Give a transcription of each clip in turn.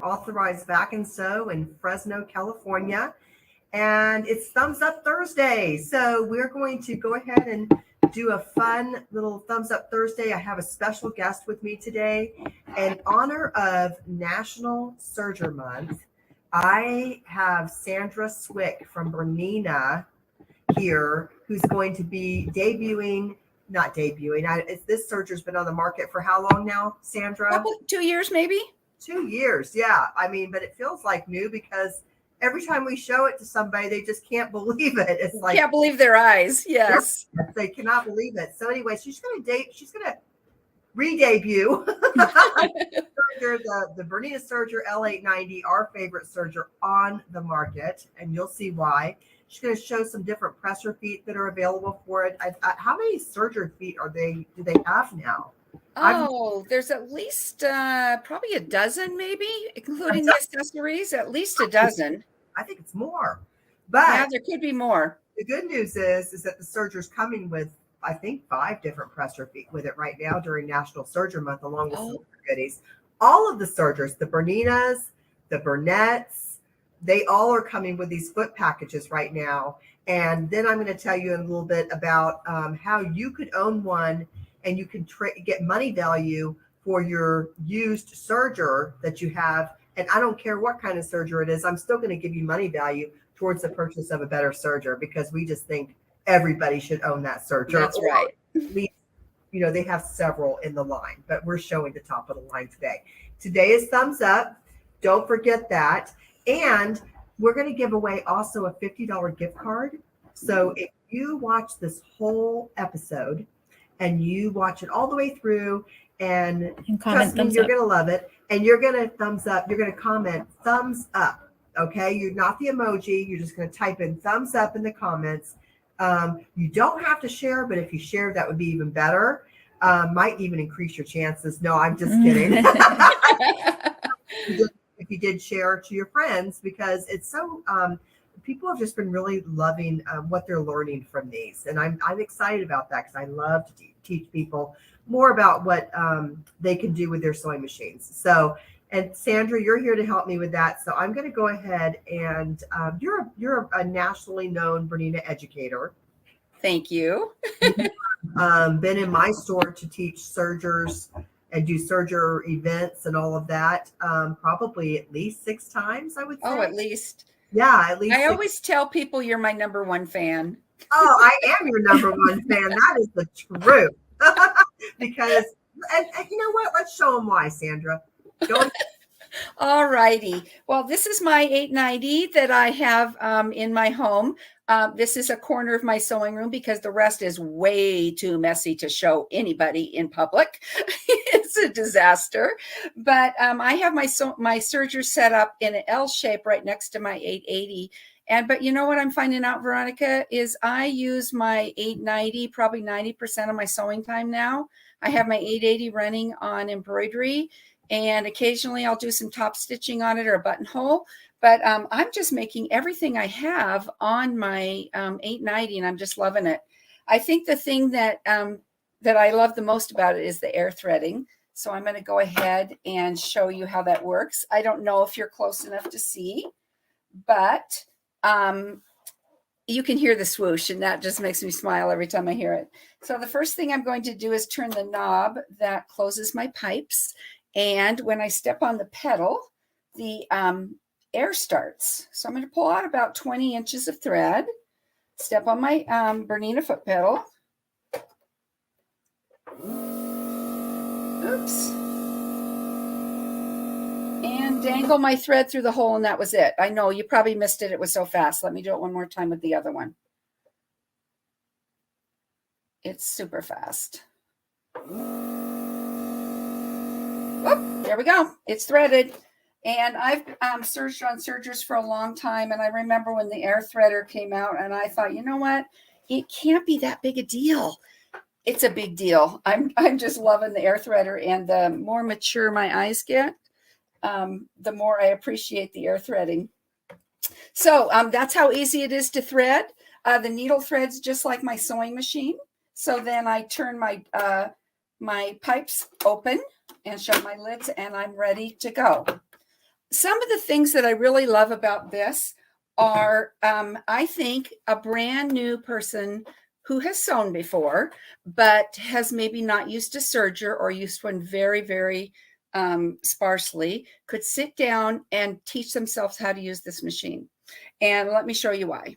authorized vac and sew in Fresno, California. And it's Thumbs Up Thursday. So we're going to go ahead and do a fun little Thumbs Up Thursday. I have a special guest with me today. In honor of National Serger Month, I have Sandra Swick from Bernina here, who's going to be not debuting. This serger's been on the market for how long now, Sandra? 2 years, maybe. 2 years, yeah. I mean, but it feels like new because every time we show it to somebody, they just can't believe it. It's like can't believe their eyes. Yes, they cannot believe it. So anyway, she's gonna re-debut the Bernina Serger L890, our favorite serger on the market, and you'll see why. She's going to show some different presser feet that are available for it. How many serger feet do they have now? There's at least probably a dozen, maybe, including the accessories. At least a dozen. I think it's more, but yeah, there could be more. The good news is that the serger's coming with, I think, 5 different presser feet with it right now during National Serger Month, along with some goodies. All of the sergers, the Berninas, the Bernettes, they all are coming with these foot packages right now. And then I'm going to tell you a little bit about how you could own one and you can get money value for your used serger that you have. And I don't care what kind of serger it is, I'm still going to give you money value towards the purchase of a better serger, because we just think everybody should own that serger. That's right. They have several in the line, but we're showing the top of the line today. Today is Thumbs Up. Don't forget that. And we're going to give away also a $50 gift card. So if you watch this whole episode and you watch it all the way through and trust me, you're going to love it. And you're going to thumbs up. You're going to comment thumbs up. Okay. You're not the emoji. You're just going to type in thumbs up in the comments. You don't have to share, but if you share, that would be even better. Might even increase your chances. No, I'm just kidding. If you did share to your friends, because it's so people have just been really loving what they're learning from these, and I'm excited about that, because I love to teach people more about what they can do with their sewing machines. So, and Sandra, you're here to help me with that. So I'm going to go ahead and you're a nationally known Bernina educator. Thank you. Been in my store to teach sergers and do serger events and all of that, probably at least 6 times, I would say. Oh, at least. Yeah, at least. I always tell people you're my number 1 fan. Oh, I am your number 1 fan. That is the truth. Because, and you know what? Let's show them why, Sandra. Go ahead. All righty. Well, this is my 890 that I have in my home. This is a corner of my sewing room because the rest is way too messy to show anybody in public. It's a disaster. But I have my serger set up in an L shape right next to my 880. But you know what I'm finding out, Veronica, is I use my 890 probably 90% of my sewing time now. I have my 880 running on embroidery, and occasionally I'll do some top stitching on it or a buttonhole. But I'm just making everything I have on my 890, and I'm just loving it. I think the thing that I love the most about it is the air threading. So I'm going to go ahead and show you how that works. I don't know if you're close enough to see, but you can hear the swoosh, and that just makes me smile every time I hear it. So the first thing I'm going to do is turn the knob that closes my pipes. And when I step on the pedal, the air starts. So I'm going to pull out about 20 inches of thread, step on my Bernina foot pedal. Oops. And dangle my thread through the hole, and that was it. I know you probably missed it. It was so fast. Let me do it one more time with the other one. It's super fast. Oh, there we go. It's threaded. And I've searched on sergers for a long time. And I remember when the air threader came out, and I thought, you know what? It can't be that big a deal. It's a big deal. I'm just loving the air threader. And the more mature my eyes get, the more I appreciate the air threading. So that's how easy it is to thread. The needle threads just like my sewing machine. So then I turn my my pipes open and shut my lids, and I'm ready to go. some of the things that I really love about this are, I think, a brand new person who has sewn before, but has maybe not used a serger or used one very, very sparsely, could sit down and teach themselves how to use this machine. And let me show you why.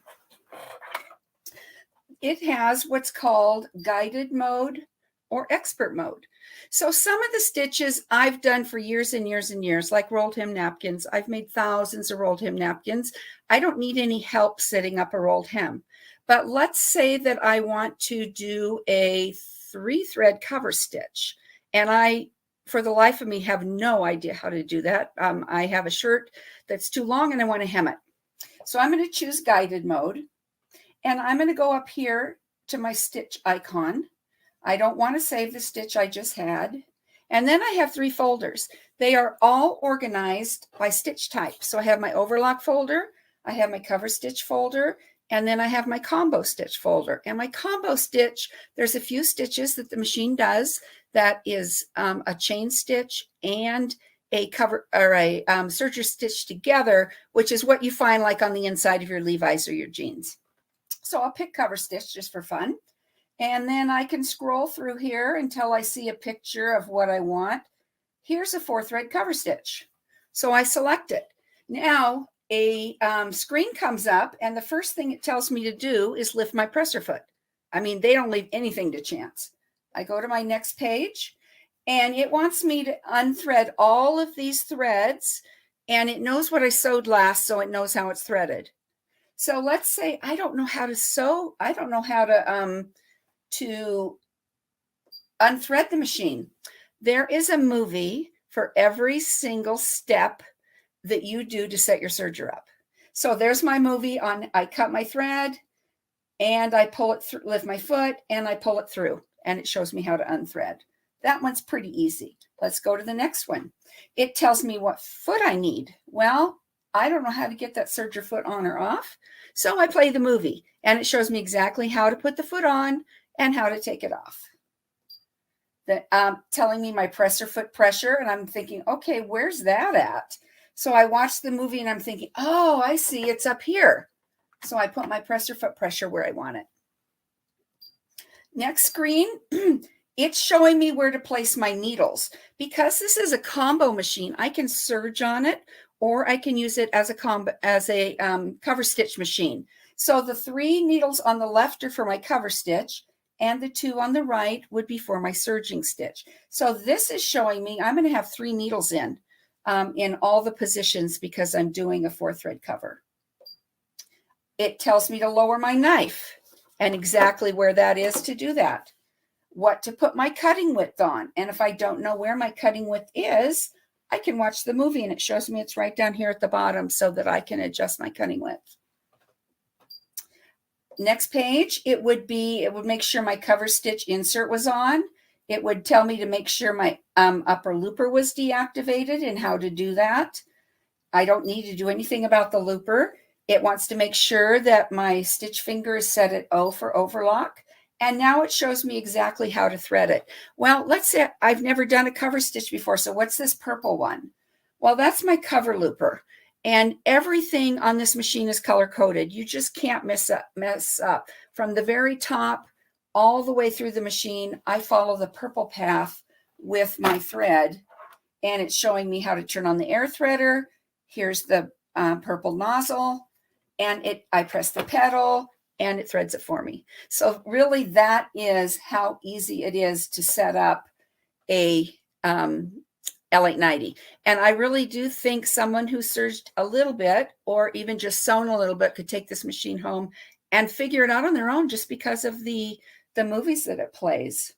It has what's called guided mode or expert mode. So some of the stitches I've done for years and years and years, like rolled hem napkins. I've made thousands of rolled hem napkins. I don't need any help setting up a rolled hem. But let's say that I want to do a 3-thread cover stitch. And I, for the life of me, have no idea how to do that. I have a shirt that's too long and I want to hem it. So I'm going to choose guided mode. And I'm going to go up here to my stitch icon. I don't want to save the stitch I just had. And then I have 3 folders. They are all organized by stitch type. So I have my overlock folder, I have my cover stitch folder, and then I have my combo stitch folder. And my combo stitch, there's a few stitches that the machine does that is a chain stitch and a cover or a serger stitch together, which is what you find like on the inside of your Levi's or your jeans. So I'll pick cover stitch just for fun. And then I can scroll through here until I see a picture of what I want. Here's a 4-thread cover stitch. So I select it. Now a screen comes up and the first thing it tells me to do is lift my presser foot. I mean, they don't leave anything to chance. I go to my next page and it wants me to unthread all of these threads, and it knows what I sewed last, so it knows how it's threaded. So let's say I don't know how to sew. I don't know how to unthread the machine. There is a movie for every single step that you do to set your serger up. So there's my movie on, I cut my thread and I pull it through, lift my foot and I pull it through, and it shows me how to unthread. That one's pretty easy. Let's go to the next one. It tells me what foot I need. Well, I don't know how to get that serger foot on or off. So I play the movie and it shows me exactly how to put the foot on and how to take it off. Telling me my presser foot pressure, and I'm thinking, okay, where's that at? So I watch the movie and I'm thinking, oh, I see, it's up here. So I put my presser foot pressure where I want it. Next screen, it's showing me where to place my needles. Because this is a combo machine, I can serge on it, or I can use it as a cover stitch machine. So the 3 needles on the left are for my cover stitch, and the 2 on the right would be for my serging stitch. So this is showing me I'm going to have 3 needles in all the positions because I'm doing a 4-thread cover. It tells me to lower my knife and exactly where that is to do that. What to put my cutting width on. And if I don't know where my cutting width is, I can watch the movie and it shows me it's right down here at the bottom so that I can adjust my cutting width. Next page, it would make sure my cover stitch insert was on. It would tell me to make sure my upper looper was deactivated and how to do that. I don't need to do anything about the looper. It wants to make sure that my stitch finger is set at O for overlock. And now it shows me exactly how to thread it. Well, let's say I've never done a cover stitch before. So what's this purple one? Well, that's my cover looper. And everything on this machine is color coded. You just can't mess up. From the very top all the way through the machine, I follow the purple path with my thread. And it's showing me how to turn on the air threader. Here's the purple nozzle. And I press the pedal and it threads it for me. So really that is how easy it is to set up a L890. And I really do think someone who serged a little bit or even just sewn a little bit could take this machine home and figure it out on their own just because of the movies that it plays.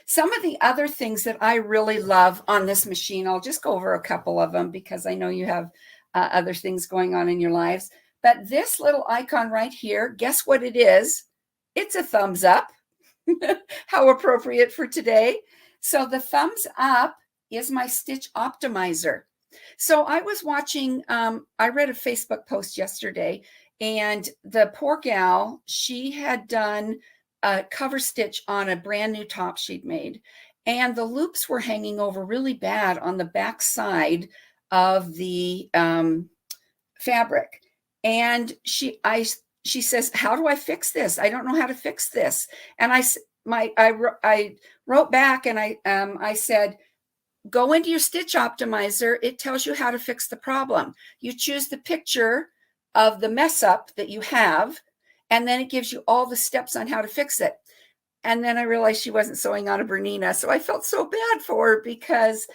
Some of the other things that I really love on this machine, I'll just go over a couple of them because I know you have other things going on in your lives. But this little icon right here, guess what it is? It's a thumbs up. How appropriate for today. So the thumbs up is my stitch optimizer. So I was watching, I read a Facebook post yesterday, and the poor gal, she had done a cover stitch on a brand new top she'd made. And the loops were hanging over really bad on the back side of the fabric. And she says, how do I fix this? I don't know how to fix this. And I wrote back and I said, go into your stitch optimizer. It tells you how to fix the problem. You choose the picture of the mess up that you have, and then it gives you all the steps on how to fix it. And then I realized she wasn't sewing on a Bernina. So I felt so bad for her because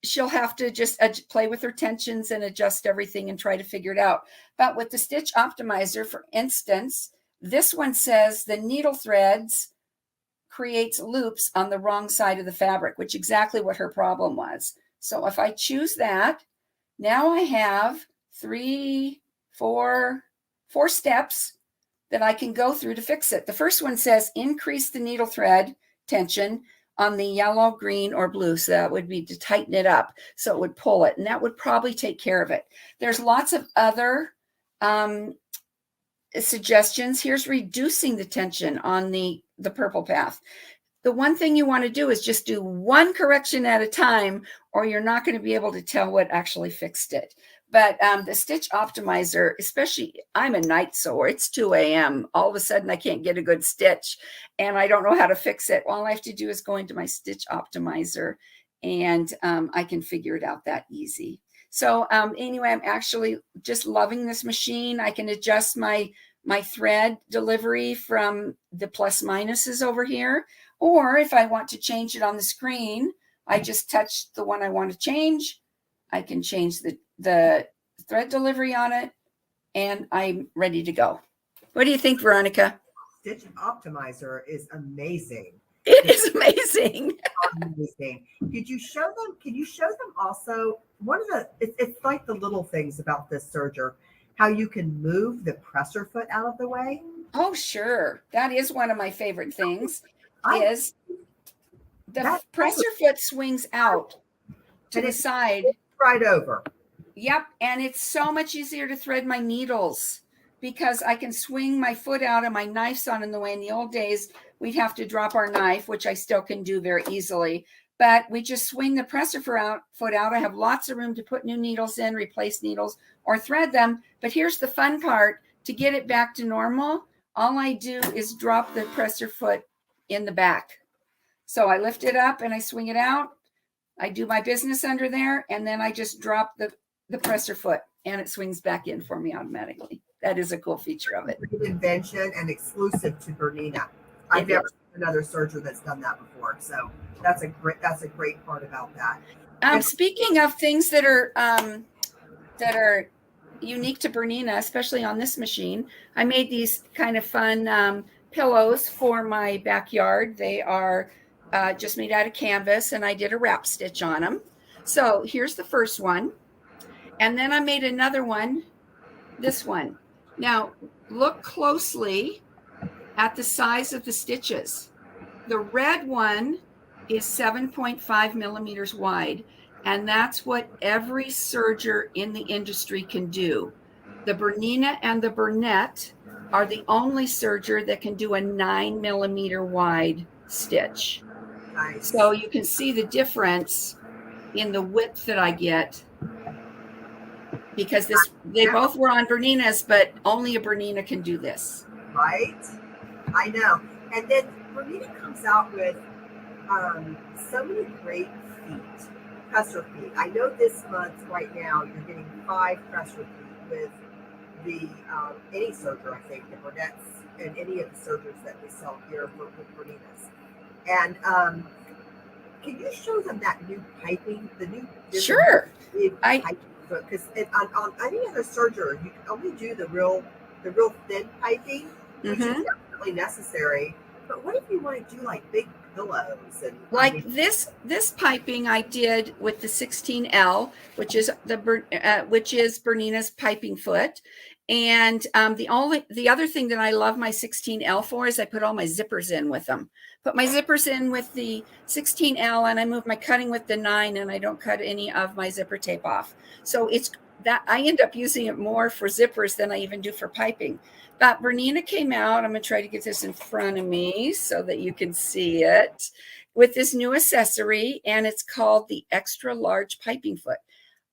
she'll have to just play with her tensions and adjust everything and try to figure it out. But with the stitch optimizer, for instance, this one says the needle threads creates loops on the wrong side of the fabric, which is exactly what her problem was. So if I choose that, now I have four steps that I can go through to fix it. The first one says increase the needle thread tension on the yellow, green, or blue. So that would be to tighten it up so it would pull it, and that would probably take care of it. There's lots of other suggestions. Here's reducing the tension on the purple path. The one thing you want to do is just do one correction at a time, or you're not going to be able to tell what actually fixed it. But the stitch optimizer, especially, I'm a night sewer. It's 2 a.m. All of a sudden, I can't get a good stitch, and I don't know how to fix it. All I have to do is go into my stitch optimizer, and I can figure it out that easy. So anyway, I'm actually just loving this machine. I can adjust my thread delivery from the plus minuses over here. Or if I want to change it on the screen, I just touch the one I want to change. I can change the thread delivery on it, and I'm ready to go. What do you think, Veronica? Stitch optimizer is amazing. It is amazing. Amazing. Did you show them? Can you show them also one of the? It's like the little things about this serger, how you can move the presser foot out of the way. Oh, sure. That is one of my favorite things. Is the presser foot swings out to the side. Right over. Yep. And it's so much easier to thread my needles because I can swing my foot out and my knife's on in the way. In the old days, we'd have to drop our knife, which I still can do very easily. But we just swing the presser foot out. I have lots of room to put new needles in, replace needles, or thread them. But here's the fun part. To get it back to normal, all I do is drop the presser foot in the back. So I lift it up and I swing it out. I do my business under there, and then I just drop the presser foot, and it swings back in for me automatically. That is a cool feature of it. Great invention and exclusive to Bernina. I've never seen another serger that's done that before. So that's a great part about that. Speaking of things that are unique to Bernina, especially on this machine, I made these kind of fun pillows for my backyard. They are just made out of canvas, and I did a wrap stitch on them. So here's the first one. And then I made another one, this one. Now, look closely at the size of the stitches. The red one is 7.5 millimeters wide, and that's what every serger in the industry can do. The Bernina and the Bernette are the only serger that can do a 9 millimeter wide stitch. Nice. So you can see the difference in the width that I get, because they both were on Bernina's, but only a Bernina can do this. Right? I know. And then Bernina comes out with so many great feet, presser feet. I know this month right now you're getting 5 presser feet with the any serger, I think, the Bernettes and any of the sergers that we sell here with Bernina's. And can you show them that new piping, the new Sure. Because on any other serger, you can only do the real thin piping, which is definitely necessary. But what if you want to do like big pillows and this piping I did with the 16L, which is Bernina's piping foot. And the other thing that I love my 16L for is I put all my zippers in with them. Put my zippers in with the 16L, and I move my cutting with the 9, and I don't cut any of my zipper tape off. So it's that I end up using it more for zippers than I even do for piping. But Bernina came out. I'm going to try to get this in front of me so that you can see it, with this new accessory, and it's called the extra large piping foot.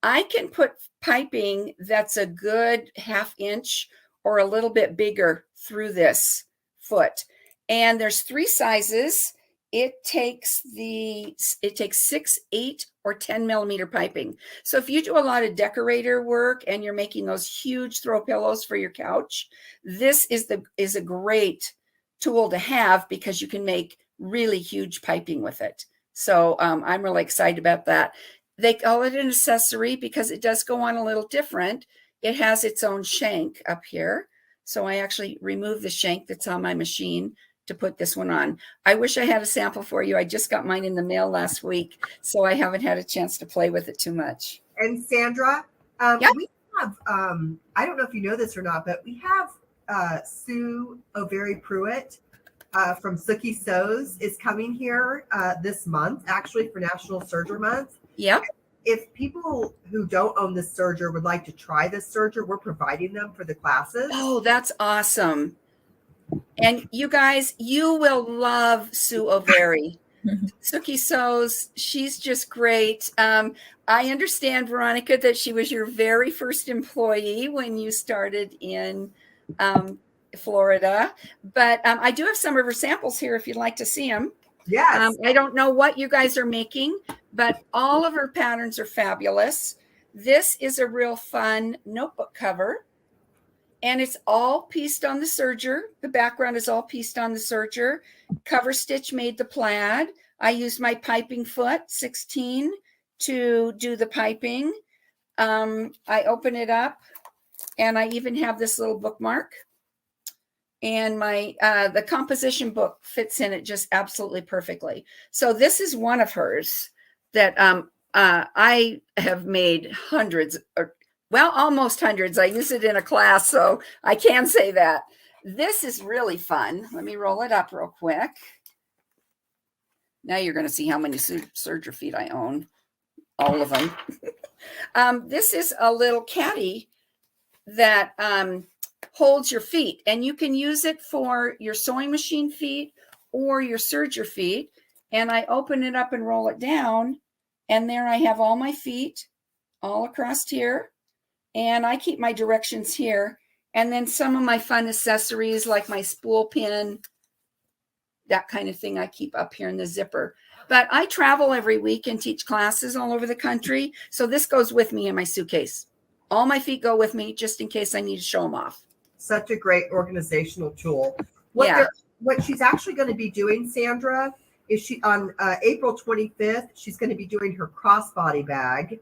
I can put piping that's a good 1/2 inch or a little bit bigger through this foot. And there's 3 sizes. It takes 6, 8, or 10 millimeter piping. So if you do a lot of decorator work and you're making those huge throw pillows for your couch, this is a great tool to have because you can make really huge piping with it. So I'm really excited about that. They call it an accessory because it does go on a little different. It has its own shank up here. So I actually removed the shank that's on my machine to put this one on. I wish I had a sample for you. I just got mine in the mail last week, so I haven't had a chance to play with it too much. And Sandra, Yeah. we have, I don't know if you know this or not, but we have Sue Avery Pruitt from Sookie Sews is coming here this month, actually for National Serger Month. Yep. If people who don't own this serger would like to try this serger, we're providing them for the classes. Oh, that's awesome. And you guys, you will love Sue Avery. Sookie Sews, she's just great. I understand, Veronica, that she was your very first employee when you started in Florida. But I do have some of her samples here if you'd like to see them. Yes. I don't know what you guys are making, but all of her patterns are fabulous. This is a real fun notebook cover. And it's all pieced on the serger. The background is all pieced on the serger. Cover stitch made the plaid. I used my piping foot 16 to do the piping. I open it up and I even have this little bookmark. And my the composition book fits in it just absolutely perfectly. So this is one of hers that I have made hundreds or well, almost hundreds. I use it in a class, so I can say that. This is really fun. Let me roll it up real quick. Now you're going to see how many serger feet I own. All of them. This is a little caddy that holds your feet, and you can use it for your sewing machine feet or your serger feet. And I open it up and roll it down, and there I have all my feet all across here. And I keep my directions here. And then some of my fun accessories like my spool pin, that kind of thing I keep up here in the zipper. But I travel every week and teach classes all over the country. So this goes with me in my suitcase. All my feet go with me just in case I need to show them off. Such a great organizational tool. Yeah. What she's actually going to be doing, Sandra, is she on April 25th, she's going to be doing her crossbody bag.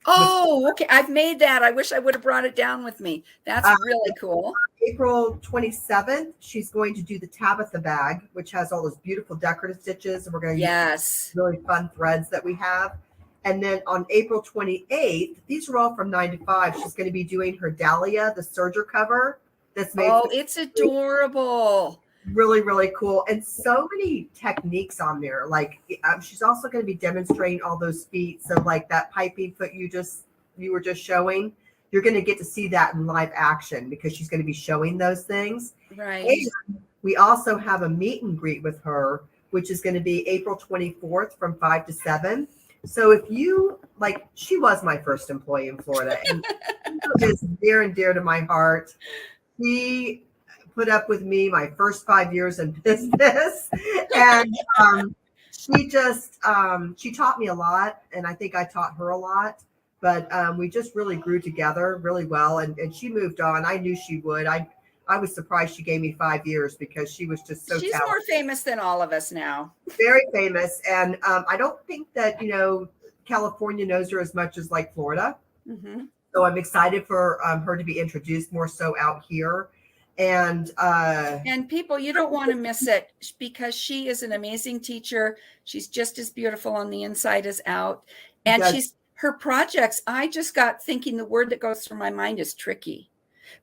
Oh, okay. I've made that. I wish I would have brought it down with me. That's really cool. April 27th, she's going to do the Tabitha bag, which has all those beautiful decorative stitches. And we're going to use really fun threads that we have. And then on April 28th, these are all from 9 to 5. She's going to be doing her Dahlia, the serger cover. That's made. Oh, it's adorable. Really, really cool. And so many techniques on there. Like she's also going to be demonstrating all those feet. So like that piping foot you were just showing, you're going to get to see that in live action because she's going to be showing those things. Right. And we also have a meet and greet with her, which is going to be April 24th from 5 to 7. So if you like, she was my first employee in Florida and is near and dear to my heart. She put up with me my first 5 years in business, and she taught me a lot, and I think I taught her a lot. But we just really grew together really well, and she moved on. I knew she would. I was surprised she gave me 5 years because she was just so She's talented. More famous than all of us now. Very famous, and I don't think that California knows her as much as like Florida. Mm-hmm. So I'm excited for her to be introduced more so out here. And people, you don't want to miss it because she is an amazing teacher. She's just as beautiful on the inside as out. And her projects, I just got thinking the word that goes through my mind is tricky,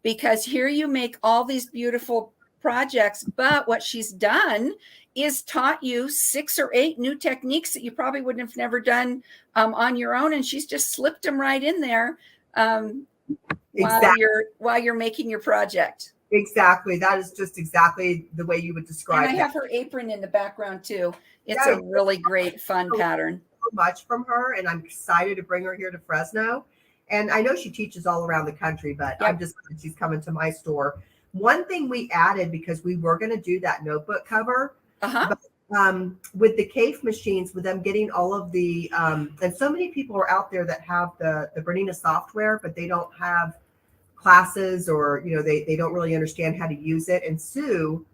because here you make all these beautiful projects, but what she's done is taught you 6 or 8 new techniques that you probably would have never done on your own. And she's just slipped them right in there while you're making your project. Exactly. That is just exactly the way you would describe it. And I have her apron in the background too. It's a really great, fun pattern. So much from her, and I'm excited to bring her here to Fresno. And I know she teaches all around the country, but Yep. I'm just glad she's coming to my store. One thing we added, because we were going to do that notebook cover, Uh-huh. with the CAFE machines, with them getting all of the, and so many people are out there that have the Bernina software, but they don't have classes, or, they don't really understand how to use it. And Sue,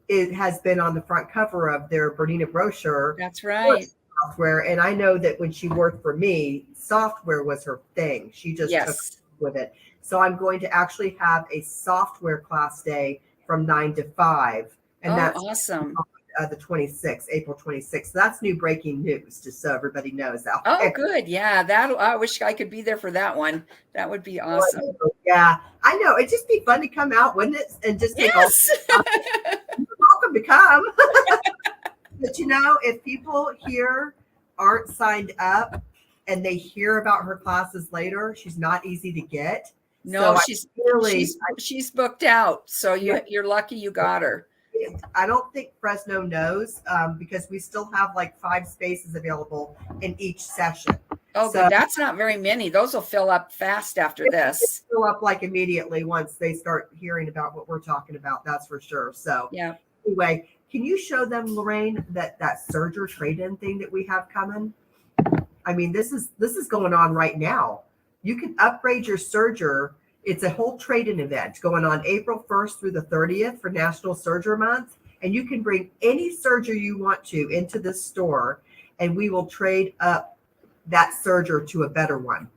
it has been on the front cover of their Bernina brochure. That's right. Software. And I know that when she worked for me, software was her thing. She just took with it. So I'm going to actually have a software class day from 9 to 5. And that's awesome. The 26th, April 26th. So that's new breaking news, just so everybody knows out there. there. Good. Yeah. I wish I could be there for that one. That would be awesome. Yeah. I know. It'd just be fun to come out, wouldn't it? And just take all you're welcome to come. But if people here aren't signed up and they hear about her classes later, she's not easy to get. No, she's booked out. So you're lucky you got her. I don't think Fresno knows, because we still have like 5 spaces available in each session. Oh, so that's not very many. Those will fill up fast after this. Fill up like immediately once they start hearing about what we're talking about. That's for sure. So yeah. Anyway, can you show them, Lorraine, that Serger trade-in thing that we have coming? I mean, this is going on right now. You can upgrade your Serger. It's a whole trade-in event going on April 1st through the 30th for National Serger Month. And you can bring any Serger you want to into this store, and we will trade up that Serger to a better one.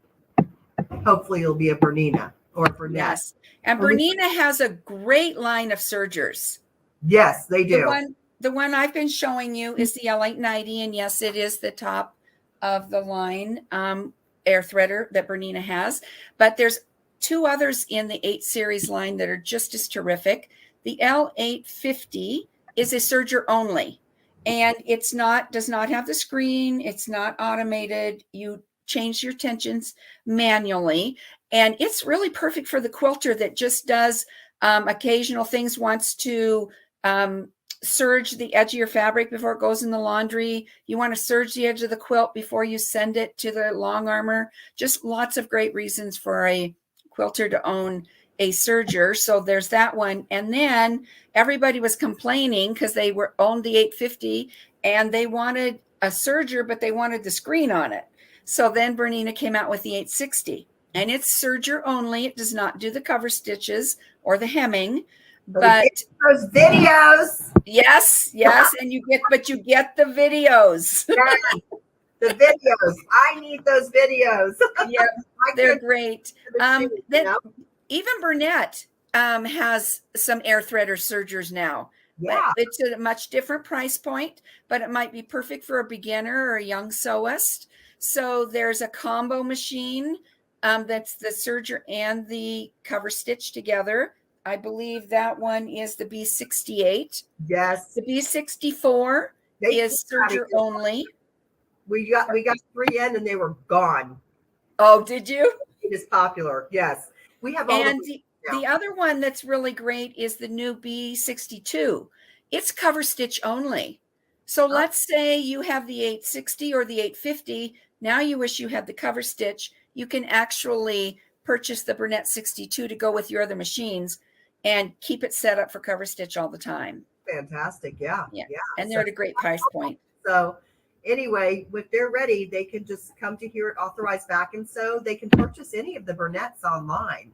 Hopefully it'll be a Bernina or a Bernette. Yes. And Bernina has a great line of Sergers. Yes, they do. The one I've been showing you is the L890, and yes, it is the top of the line air threader that Bernina has. But there's 2 others in the 8 series line that are just as terrific. The L850 is a serger only, and does not have the screen. It's not automated. You change your tensions manually, and it's really perfect for the quilter that just does occasional things, wants to serge the edge of your fabric before it goes in the laundry. You want to serge the edge of the quilt before you send it to the long armor. Just lots of great reasons for a quilter to own a serger. So there's that one. And then everybody was complaining because they owned the 850 and they wanted a serger, but they wanted the screen on it. So then Bernina came out with the 860, and it's serger only. It does not do the cover stitches or the hemming. But those videos, yes, and you get the videos. Yeah, the videos. I need those videos. Yeah, they're great. Even Bernette has some air threader sergers now. Yeah, but it's at a much different price point, but it might be perfect for a beginner or a young sewist. So there's a combo machine that's the serger and the cover stitch together. I believe that one is the B68. Yes. The B64 is serger only. We got 3 in and they were gone. Oh, did you? It is popular. Yes. We have all. And the other one that's really great is the new B62. It's cover stitch only. So let's say you have the 860 or the 850. Now you wish you had the cover stitch. You can actually purchase the Bernette 62 to go with your other machines and keep it set up for cover stitch all the time. Fantastic. Yeah. And they're at a great price point. So anyway, if they're ready, they can just come to here at Authorized Back and Sew. They can purchase any of the Bernettes online.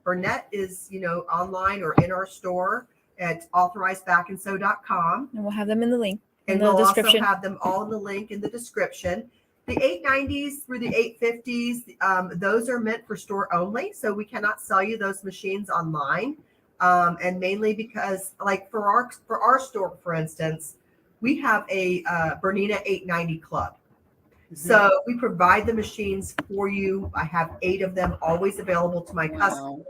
Bernette is, online or in our store at authorizedbackandsew.com. And we'll have them in the link. And we'll also have them all in the link in the description. The 890s through the 850s, those are meant for store only. So we cannot sell you those machines online. And mainly because, like for our store, for instance, we have a Bernina 890 club. Mm-hmm. So we provide the machines for you. I have 8 of them always available to my customers.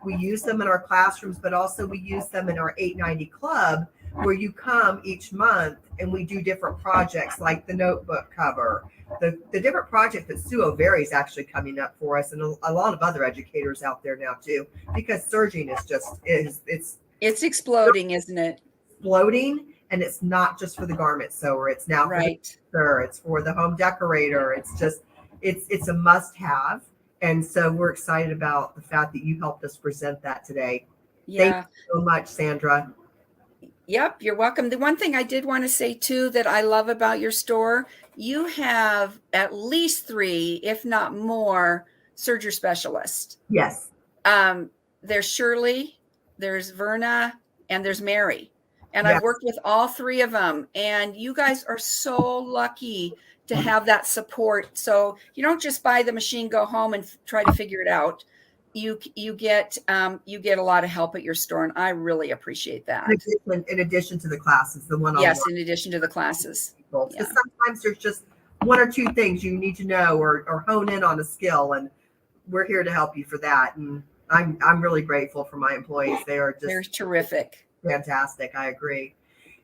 We use them in our classrooms, but also we use them in our 890 club, where you come each month and we do different projects like the notebook cover, the different project that Sue Avery is actually coming up for us, and a lot of other educators out there now too, because serging is just it's exploding, isn't it? Exploding, and it's not just for the garment sewer. It's now for the it's for the home decorator. It's just it's a must have. And so we're excited about the fact that you helped us present that today. Yeah. Thank you so much, Sandra. Yep, you're welcome. The one thing I did want to say too that I love about your store, you have at least 3, if not more, serger specialists. Yes. There's Shirley, there's Verna, and there's Mary. And Yes. I've worked with all 3 of them. And you guys are so lucky to have that support. So you don't just buy the machine, go home, and try to figure it out. You get a lot of help at your store, and I really appreciate that. In addition to the classes, the one-on-one. Yes, in addition to the classes. Because sometimes there's just 1 or 2 things you need to know or hone in on a skill, and we're here to help you for that. And I'm really grateful for my employees. They're terrific. Fantastic. I agree.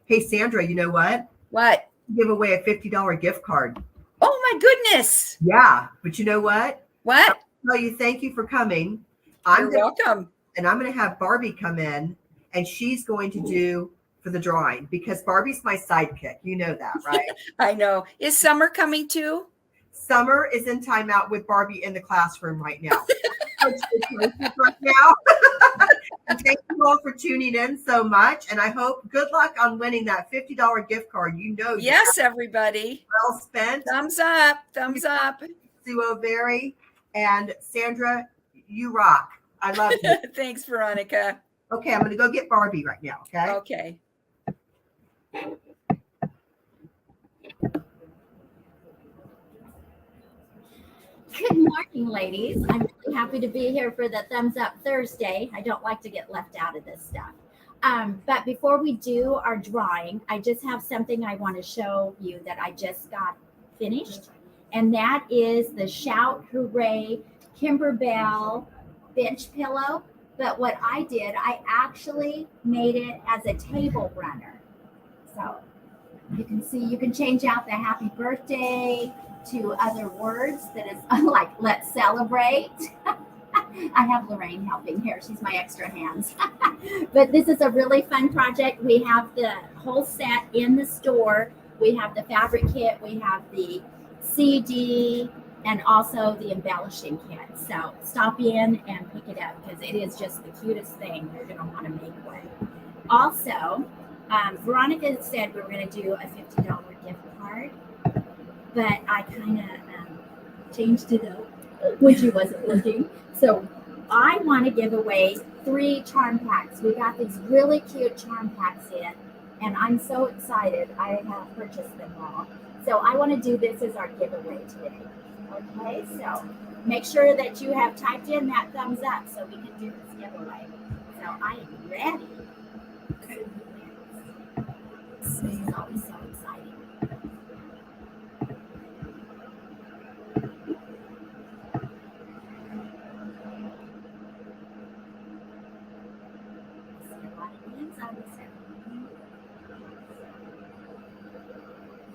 Hey, Sandra, you know what? What? Give away a $50 gift card. Oh my goodness. Yeah. But you know what? What? I'll tell you, thank you for coming. You're welcome. And I'm going to have Barbie come in, and she's going to do for the drawing, because Barbie's my sidekick. You know that, right? I know. Is Summer coming too? Summer is in timeout with Barbie in the classroom right now. Right now. And thank you all for tuning in so much. And I hope good luck on winning that $50 gift card. You know, yes, everybody. Well spent. Thumbs up. Thumbs up. Sue Avery and Sandra, you rock. I love you. Thanks, Veronica. Okay, I'm going to go get Barbie right now. Okay. Okay. Good morning, ladies. I'm really happy to be here for the Thumbs Up Thursday. I don't like to get left out of this stuff. But before we do our drawing, I just have something I want to show you that I just got finished. And that is the Shout Hooray Kimberbell bench pillow. But what I did, I actually made it as a table runner. So you can see, you can change out the happy birthday to other words that is like, let's celebrate. I have Lorraine helping here. She's my extra hands. But this is a really fun project. We have the whole set in the store. We have the fabric kit. We have the CD and also the embellishing kit. So stop in and pick it up because it is just the cutest thing. You're going to want to make one. Also, Veronica said we were going to do a $50 gift card. But I kind of changed it up when she wasn't looking. So I want to give away 3 charm packs. We got these really cute charm packs in, and I'm so excited. I have purchased them all. So I want to do this as our giveaway today. Okay, so make sure that you have typed in that thumbs up so we can do this giveaway. So I am ready. Okay. This is always so exciting.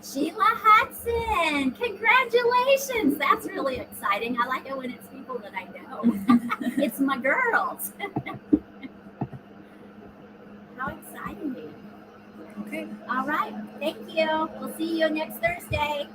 Sheila Hudson, congratulations. That's really exciting. I like it when it's people that I know. It's my girls. How exciting. Okay. All right. Thank you. We'll see you next Thursday.